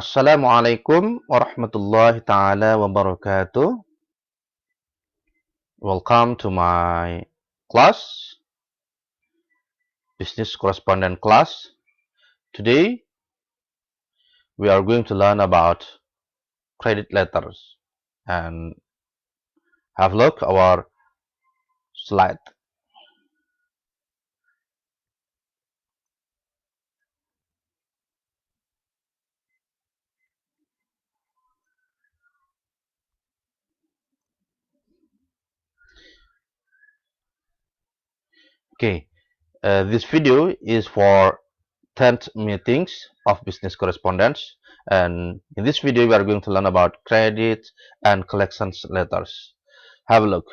Assalamualaikum warahmatullahi taala wabarakatuh. Welcome to my class, business correspondent class. Today we are going to learn about credit letters and have a look our slide. Okay, this video is for 10th meetings of business correspondence, and in this video we are going to learn about credit and collections letters. Have a look.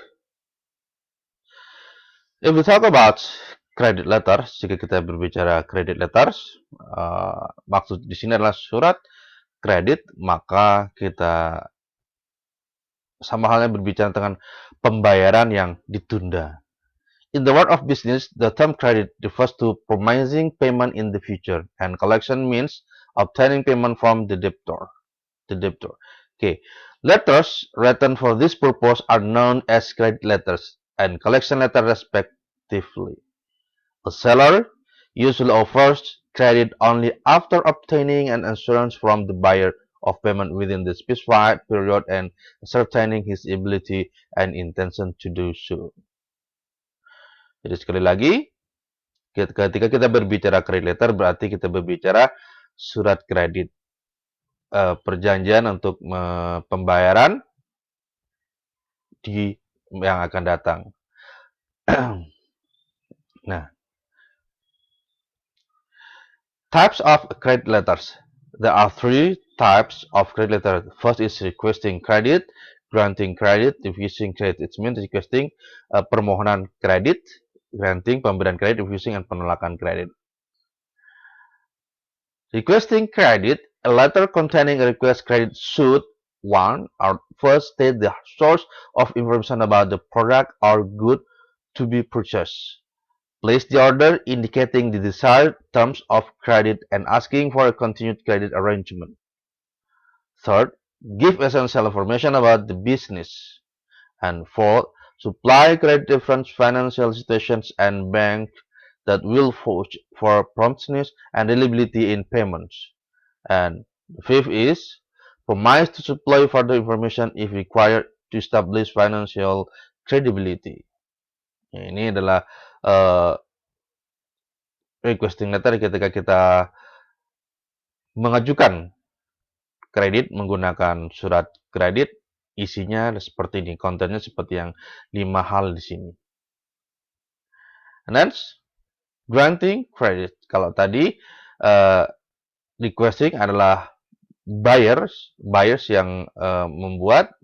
If we talk about credit letters, jika kita berbicara credit letters, maksud di sini adalah surat kredit, maka kita sama halnya berbicara tentang pembayaran yang ditunda. In the world of business, the term credit refers to promising payment in the future, and collection means obtaining payment from the debtor. Okay, letters written for this purpose are known as credit letters and collection letter respectively. A seller usually offers credit only after obtaining an assurance from the buyer of payment within the specified period and ascertaining his ability and intention to do so. Jadi sekali lagi, ketika kita berbicara credit letter berarti kita berbicara surat kredit, perjanjian untuk pembayaran yang akan datang. Nah, types of credit letters. There are three types of credit letter. First is requesting credit, granting credit, refusing credit. It means requesting permohonan kredit, granting pemberian kredit, refusing and penolakan kredit. Requesting credit, a letter containing a request credit should 1. Or first state the source of information about the product or good to be purchased. Place the order indicating the desired terms of credit and asking for a continued credit arrangement. Third, give essential information about the business. And fourth, supply credit reference financial situations and bank that will vouch for promptness and reliability in payments. And the fifth is promise to supply further information if required to establish financial credibility. Ini adalah requesting letter ketika kita mengajukan kredit menggunakan surat kredit, isinya seperti ini, kontennya seperti yang 5 hal di sini. And next, granting credit. Kalau tadi requesting adalah buyers yang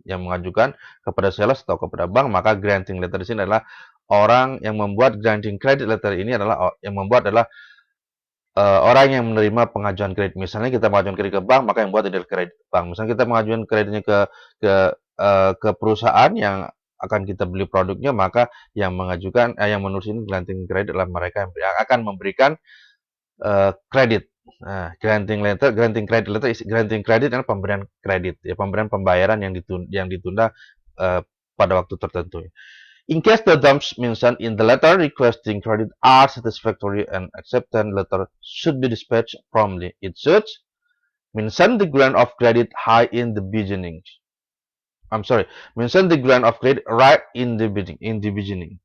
mengajukan kepada sales atau kepada bank, maka granting letter di sini adalah orang yang membuat granting credit letter ini adalah orang yang menerima pengajuan kredit. Misalnya kita mengajukan kredit ke bank, maka yang buat adalah kredit bank. Misalnya kita mengajukan kreditnya ke perusahaan yang akan kita beli produknya, maka yang menulis ini granting credit adalah mereka yang akan memberikan kredit. Nah, granting credit letter adalah pemberian kredit, ya, pemberian pembayaran yang ditunda pada waktu tertentu. In case the terms mentioned in the letter requesting credit are satisfactory, an acceptance letter should be dispatched promptly. It should mention the grant of credit in the beginning. Mention the grant of credit right in the beginning.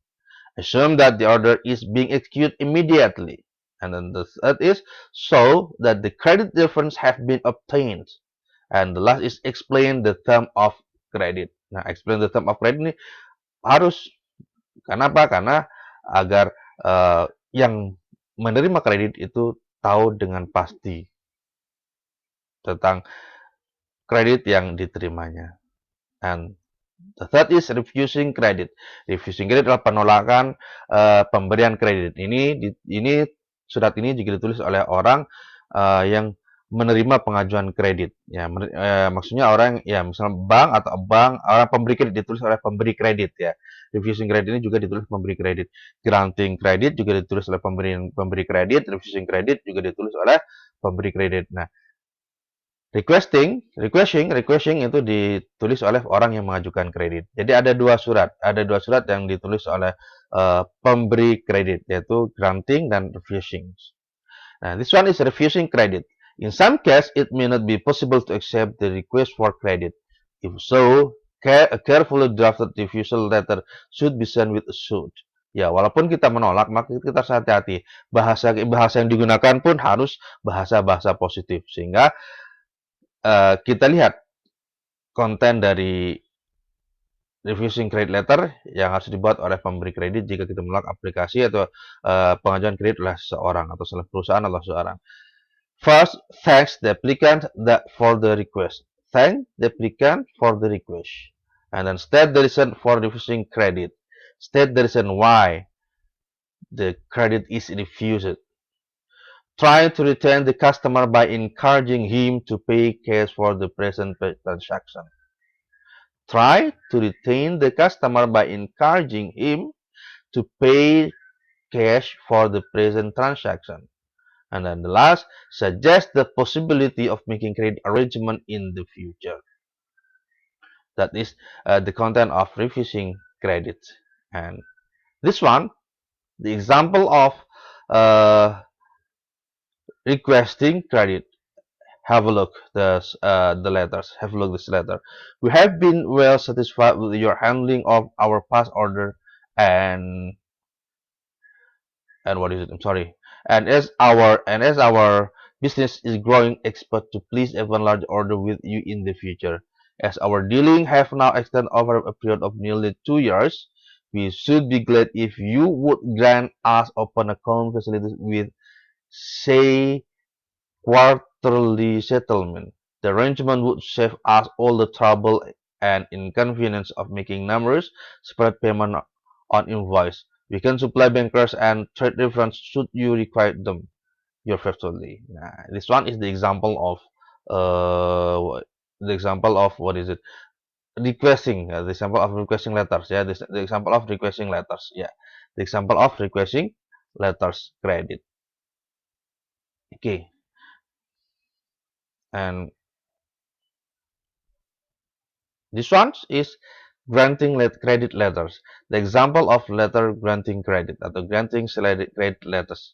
Assume that the order is being executed immediately. And then the third is show that the credit reference have been obtained. And the last is explain the term of credit. Nah, explain the term of credit ini harus. Kenapa? Karena agar yang menerima kredit itu tahu dengan pasti tentang kredit yang diterimanya. And the third is refusing credit. Refusing credit adalah penolakan pemberian kredit. Surat ini juga ditulis oleh orang yang menerima pengajuan kredit. Ya, maksudnya orang, ya, misalnya orang pemberi kredit ditulis oleh pemberi kredit, ya. Refusing credit ini juga ditulis pemberi kredit. Granting credit juga ditulis oleh pemberi kredit. Refusing credit juga ditulis oleh pemberi kredit. Nah, Requesting itu ditulis oleh orang yang mengajukan kredit. Jadi ada dua surat yang ditulis oleh pemberi kredit, yaitu granting dan refusing. Now, this one is refusing credit. In some case, it may not be possible to accept the request for credit. If so, a carefully drafted refusal letter should be sent with a suit. Ya, walaupun kita menolak, maka kita harus hati-hati. Bahasa yang digunakan pun harus bahasa-bahasa positif, sehingga kita lihat konten dari refusing credit letter yang harus dibuat oleh pemberi kredit jika kita menolak aplikasi atau pengajuan kredit oleh seseorang atau salah perusahaan atau seseorang. First, thanks the applicant for the request. Thank the applicant for the request. And then state the reason for refusing credit. State the reason why the credit is refused. Try to retain the customer by encouraging him to pay cash for the present transaction. Try to retain the customer by encouraging him to pay cash for the present transaction. And then the last, suggest the possibility of making credit arrangement in the future. That is the content of refusing credit. And this one, the example of requesting credit. Have a look the letters. Have a look this letter. We have been well satisfied with your handling of our past order and what is it? I'm sorry. And as our business is growing, expect to place a one large order with you in the future. As our dealing have now extended over a period of nearly 2 years, we should be glad if you would grant us open account facilities with, say, quarterly settlement. The arrangement would save us all the trouble and inconvenience of making numerous separate payment on invoice. We can supply bankers and trade reference should you require them. Your faithfully. Nah, this one is what is it? Requesting. The example of requesting letters. Yeah, the example of requesting letters. Yeah, the example of requesting letters credit. Okay, and this one is granting credit letters. The example of letter granting credit atau granting credit letters.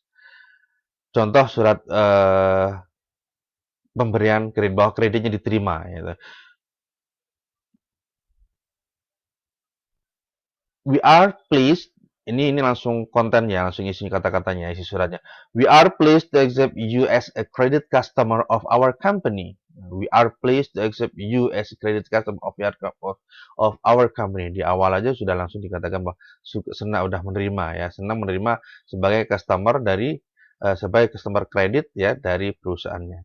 Contoh surat pemberian kredit bahwa kreditnya diterima. Gitu. We are pleased. Ini langsung kontennya, langsung isi kata-katanya, isi suratnya. We are pleased to accept you as a credit customer of our company. We are pleased to accept you as a credit customer of our company. Di awal aja sudah langsung dikatakan bahwa senang udah menerima ya, senang menerima sebagai customer dari sebagai customer kredit ya dari perusahaannya.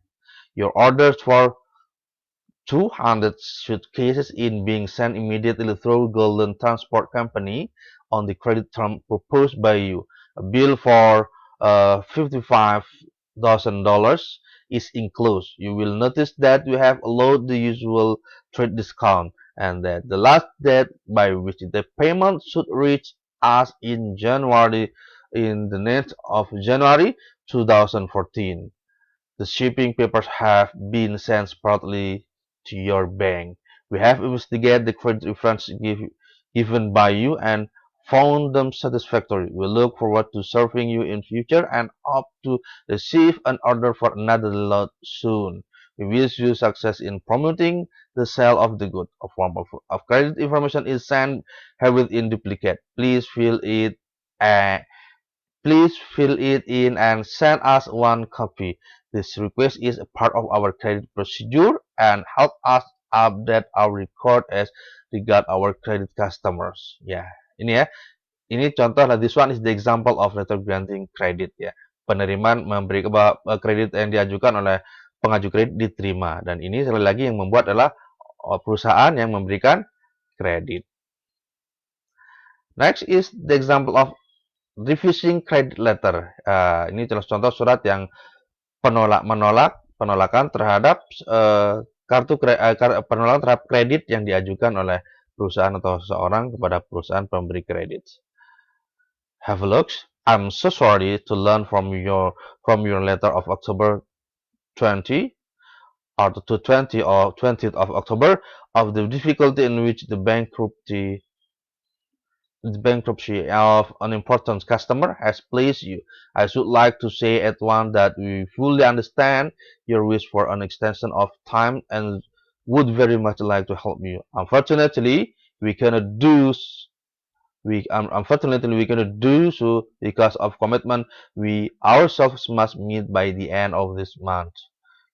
Your orders for 200 suitcases in being sent immediately through Golden Transport Company on the credit term proposed by you. A bill for $55,000 is enclosed. You will notice that you have allowed the usual trade discount and that the last date by which the payment should reach us in the net of January 2014. The shipping papers have been sent separately to your bank. We have investigated the credit reference given by you and found them satisfactory. We look forward to serving you in future and hope to receive an order for another lot soon. We wish you success in promoting the sale of the good. A form of credit information is sent herewith in duplicate. Please fill it in and send us one copy. This request is a part of our credit procedure and help us update our record as regard our credit customers. Ya, ini ya. Ini contoh lah. This one is the example of letter granting credit ya. Penerimaan memberi kredit yang diajukan oleh pengaju kredit diterima. Dan ini sekali lagi yang membuat adalah perusahaan yang memberikan kredit. Next is the example of refusing credit letter. Ini contoh surat yang penolakan terhadap penolakan terhadap kredit yang diajukan oleh perusahaan atau seseorang kepada perusahaan pemberi kredit. Have a look. I'm so sorry to learn from your letter of October 20 or to 20 or 20th of October of the difficulty in which the bankruptcy of an important customer has placed you. I should like to say at once that we fully understand your wish for an extension of time and would very much like to help you. Unfortunately, we cannot do unfortunately we cannot do so because of commitment we ourselves must meet by the end of this month.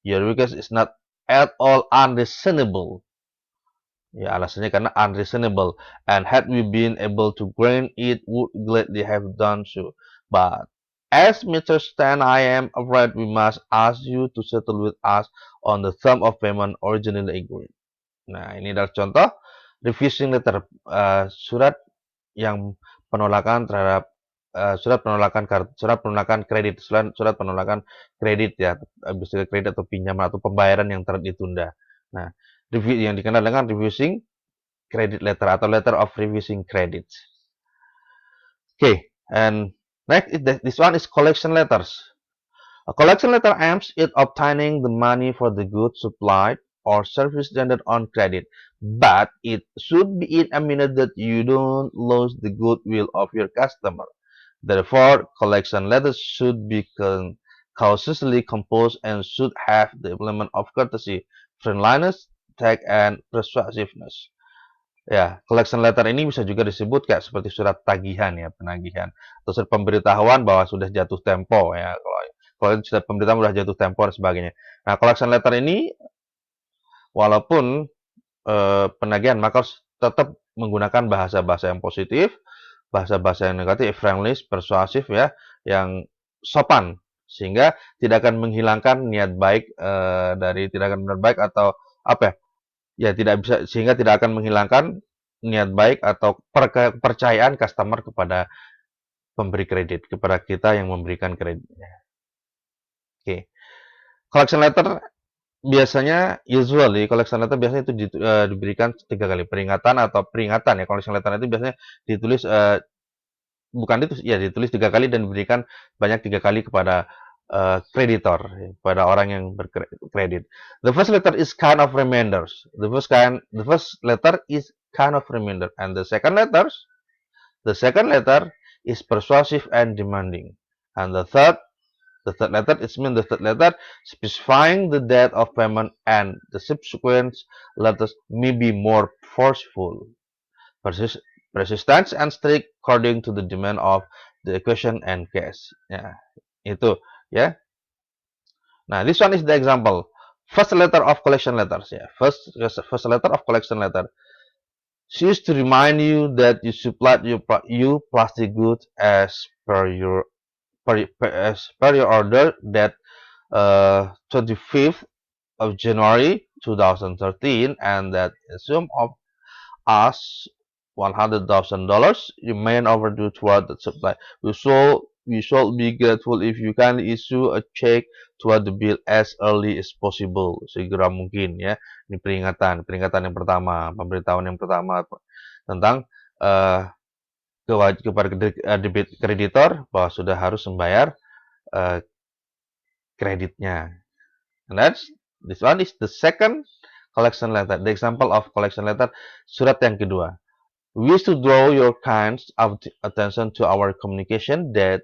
Your request is not at all unreasonable. Ya, alasannya karena unreasonable, and had we been able to grant it, would gladly have done so. But as Mr. Stan, I am afraid we must ask you to settle with us on the sum of payment originally agreed. Nah, ini adalah contoh refusing letter, surat yang penolakan terhadap surat penolakan kredit, surat penolakan kredit ya, bisa kredit atau pinjaman atau pembayaran yang ditunda. Nah, review yang dikenal dengan refusing credit letter atau letter of refusing credit. Okay, and next this one is collection letters. A collection letter aims at obtaining the money for the goods supplied or service rendered on credit, but it should be in a manner that you don't lose the goodwill of your customer. Therefore, collection letters should be cautiously composed and should have the element of courtesy, friendliness, tact, and persuasiveness. Ya, collection letter ini bisa juga disebut kayak seperti surat tagihan ya, penagihan, atau surat pemberitahuan bahwa sudah jatuh tempo ya. Kalau surat pemberitahuan sudah jatuh tempo dan sebagainya. Nah, collection letter ini walaupun penagihan maka harus tetap menggunakan bahasa-bahasa yang positif, bahasa-bahasa yang negatif, friendly, persuasif ya, yang sopan sehingga tidak akan menghilangkan niat baik tidak akan niat baik atau apa ya? Ya, tidak bisa sehingga tidak akan menghilangkan niat baik atau kepercayaan customer kepada pemberi kredit, kepada kita yang memberikan kreditnya. Oke. Collection letter collection letter biasanya itu diberikan 3 kali peringatan ya. Collection letter itu biasanya ditulis ditulis 3 kali dan diberikan banyak 3 kali kepada kreditor, pada orang yang berkredit. The first letter is kind of reminders. The first letter is kind of reminder, and the second letter is persuasive and demanding, and the third letter specifying the date of payment, and the subsequent letters may be more forceful, persistent, and strict according to the demand of the occasion and case. Ya, itu. Ya. Nah, this one is the example. First letter of collection letters. Yeah. First letter of collection letter. She is to remind you that you supplied your plastic goods as per your order that 25th of January 2013, and that a sum of us $100,000 remain overdue toward the supply. We shall be grateful if you can issue a check toward the bill as early as possible. Segera mungkin ya. Ini peringatan yang pertama, pemberitahuan yang pertama tentang kepada kreditor bahwa sudah harus membayar kreditnya. And this one is the second collection letter. The example of collection letter, surat yang kedua. We wish to draw your kind of attention to our communication that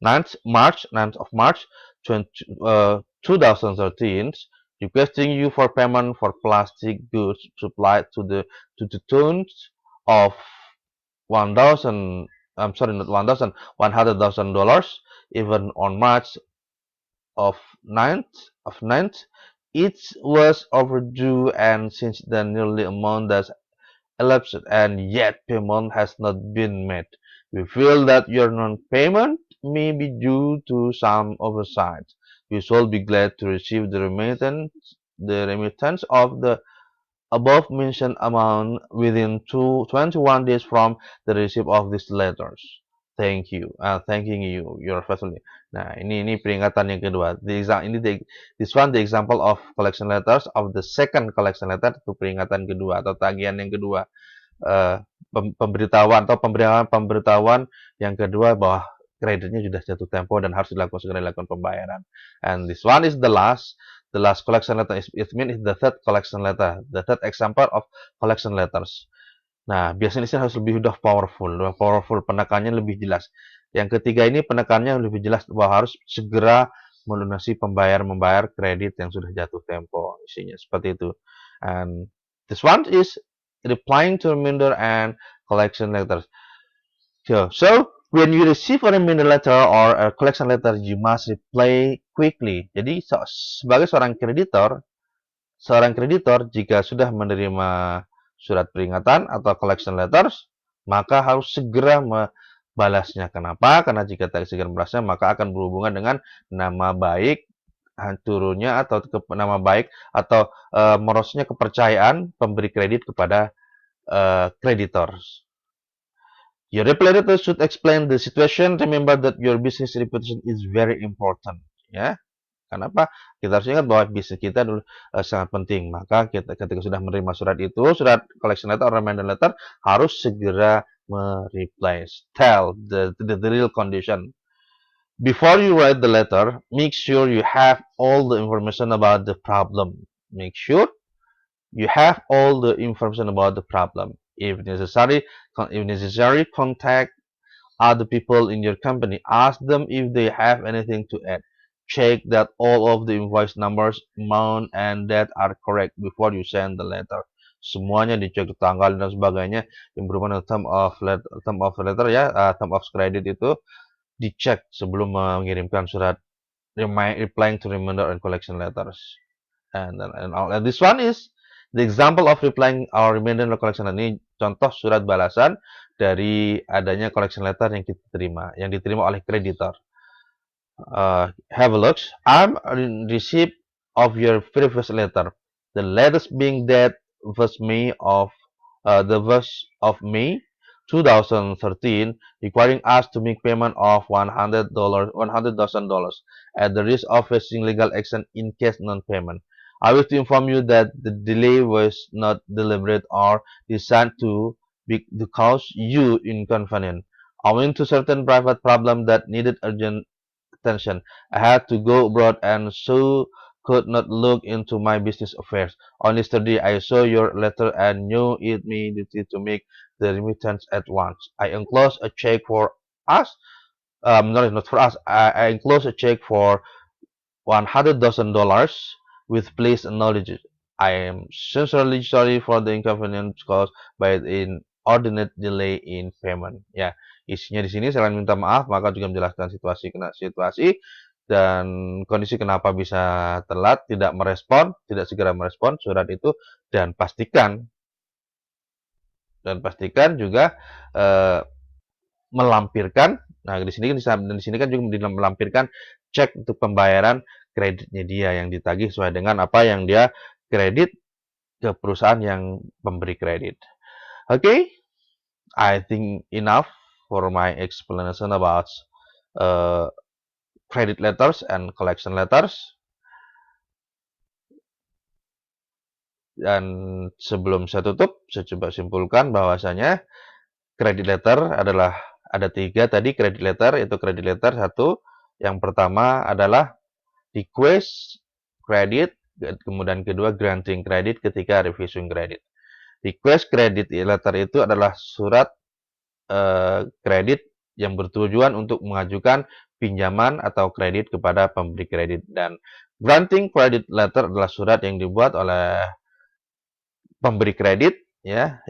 9th of March 2013, requesting you for payment for plastic goods supplied to the tune of $100,000, even on March of 9th, it was overdue, and since then nearly a month has elapsed and yet payment has not been made. We feel that your non-payment may be due to some oversight. We shall be glad to receive the remittance of the above-mentioned amount within 21 days from the receipt of these letters. Thanking you, your faithfully. Nah, ini peringatan yang kedua. This one the example of collection letters of the second collection letter, itu peringatan kedua atau tagihan yang kedua. Pemberitahuan yang kedua bahwa kreditnya sudah jatuh tempo dan harus segera dilakukan pembayaran. And this one is the last the last collection letter. It means the third collection letter, the third example of collection letters. Nah, biasanya ini harus lebih udah powerful, penekannya lebih jelas. Yang ketiga ini penekannya lebih jelas bahwa harus segera melunasi membayar kredit yang sudah jatuh tempo, isinya seperti itu. And this one is replying to reminder and collection letters. So when you receive a reminder letter or a collection letter, you must reply quickly. Jadi sebagai seorang kreditor jika sudah menerima surat peringatan atau collection letters, maka harus segera membalasnya. Kenapa? Karena jika tidak segera membalasnya, maka akan berhubungan dengan nama baik turunnya atau nama baik atau merosotnya kepercayaan pemberi kredit kepada kreditor. Your reply letter should explain the situation. Remember that your business reputation is very important. Ya, kenapa? Kita harus ingat bahwa bisnis kita dulu sangat penting. Maka kita ketika sudah menerima surat itu, surat collection letter or reminder letter, harus segera reply. Tell the real condition. Before you write the letter, make sure you have all the information about the problem. Make sure you have all the information about the problem. If necessary, contact other people in your company. Ask them if they have anything to add. Check that all of the invoice numbers, amount, and date are correct before you send the letter. Semuanya dicek tanggal dan sebagainya yang berhubungan dengan term of letter ya, term of credit itu dicek sebelum mengirimkan surat replying to reminder and collection letters. And this one is the example of replying our reminder and collection letter. Ini contoh surat balasan dari adanya collection letter yang kita terima, yang diterima oleh kreditor. Have a look. I'm in receipt of your previous letter. The latest being that May 2013, requiring us to make payment of $100,000 at the risk of facing legal action in case non-payment. I wish to inform you that the delay was not deliberate or designed to cause you inconvenience. Owing to certain private problems that needed urgent attention, I had to go abroad and so could not look into my business affairs. On yesterday, I saw your letter and knew it me duty to make the remittance at once. I enclosed a check for us. Not for us. I enclosed a check for $100,000 with please acknowledge it. I am sincerely sorry for the inconvenience caused by the inordinate delay in payment. Ya, isinya di sini selain minta maaf, maka juga menjelaskan situasi dan kondisi kenapa bisa telat, tidak segera merespon surat itu dan pastikan juga melampirkan. Nah, di sini kan juga melampirkan cek untuk pembayaran kreditnya dia yang ditagih sesuai dengan apa yang dia kredit ke perusahaan yang pemberi kredit. Okay, I think enough for my explanation about credit letters and collection letters. Dan sebelum saya tutup, saya coba simpulkan bahwasanya credit letter adalah ada 3 tadi credit letter, yaitu credit letter 1. Yang pertama adalah request credit, kemudian kedua granting credit, ketika refusing credit. Request credit letter itu adalah surat kredit yang bertujuan untuk mengajukan pinjaman atau kredit kepada pemberi kredit, dan granting credit letter adalah surat yang dibuat oleh pemberi kredit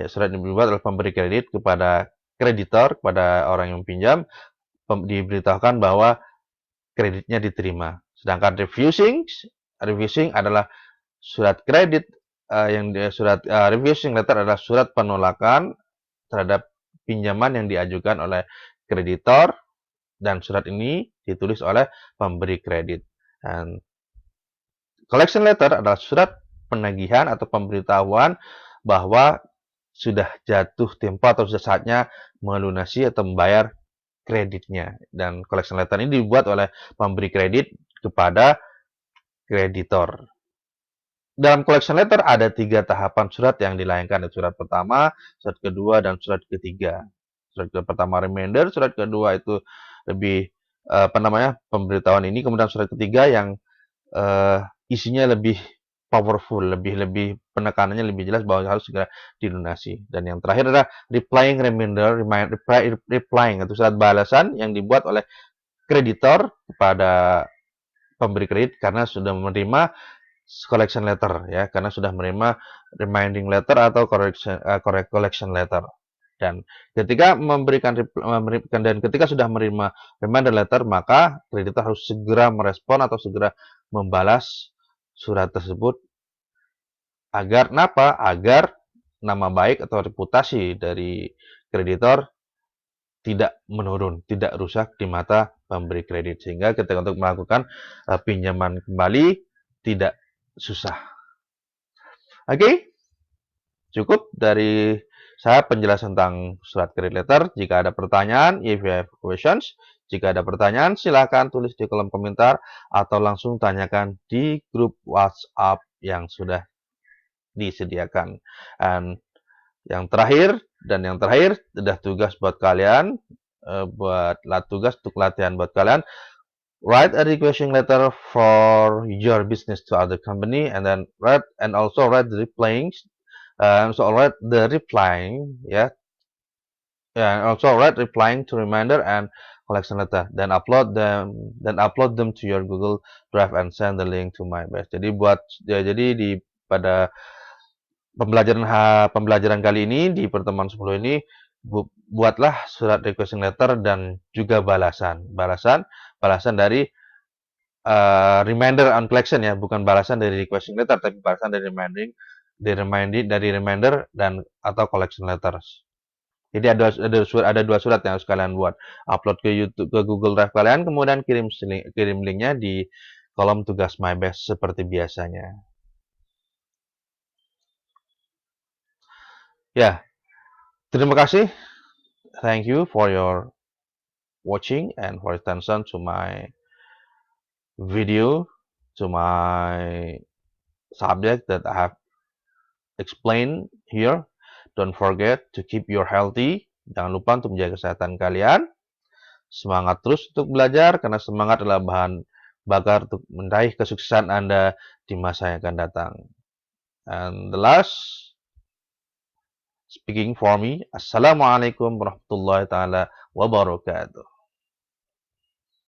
surat yang dibuat oleh pemberi kredit kepada kreditor, kepada orang yang pinjam, diberitahukan bahwa kreditnya diterima. Sedangkan refusing adalah surat kredit refusing letter adalah surat penolakan terhadap pinjaman yang diajukan oleh kreditor, dan surat ini ditulis oleh pemberi kredit. Dan collection letter adalah surat penagihan atau pemberitahuan bahwa sudah jatuh tempo atau sudah saatnya melunasi atau membayar kreditnya. Dan collection letter ini dibuat oleh pemberi kredit kepada kreditor. Dalam collection letter ada 3 tahapan surat yang dilayangkan. Surat pertama, surat kedua, dan surat ketiga. Surat pertama reminder, surat kedua itu lebih pemberitahuan ini, kemudian surat ketiga yang isinya lebih powerful, lebih penekanannya lebih jelas bahwa harus segera dilunasi. Dan yang terakhir adalah replying atau surat balasan yang dibuat oleh kreditor kepada pemberi kredit karena sudah menerima collection letter ya, karena sudah menerima reminding letter atau collection letter. Dan ketika ketika sudah menerima reminder letter, maka kreditor harus segera merespon atau segera membalas surat tersebut agar kenapa? Agar nama baik atau reputasi dari kreditor tidak menurun, tidak rusak di mata pemberi kredit sehingga ketika untuk melakukan pinjaman kembali tidak susah. Oke, cukup dari saya penjelasan tentang surat credit letter. Jika ada pertanyaan, if you have questions, jika ada pertanyaan silakan tulis di kolom komentar atau langsung tanyakan di grup WhatsApp yang sudah disediakan. Dan yang terakhir sudah tugas buat kalian, tugas untuk latihan buat kalian. Write a requesting letter for your business to other company, and then also write the replying, yeah, and also write replying to reminder and collection letter. Then upload them to your Google Drive and send the link to my best. Jadi pada pembelajaran kali ini di pertemuan 10 ini buatlah surat requesting letter dan juga balasan dari reminder on collection ya, bukan balasan dari requesting letter tapi balasan dari reminder dan atau collection letters. Jadi ada dua surat yang harus kalian buat, upload ke YouTube, ke Google Drive kalian, kemudian kirim linknya di kolom tugas my best seperti biasanya. Ya, terima kasih. Thank you for your watching and for attention to my video, to my subject that I have explained here. Don't forget to keep your healthy. Jangan lupa untuk menjaga kesehatan kalian. Semangat terus untuk belajar karena semangat adalah bahan bakar untuk meraih kesuksesan Anda di masa yang akan datang. And the last speaking for me, Assalamualaikum warahmatullahi taala wabarakatuh.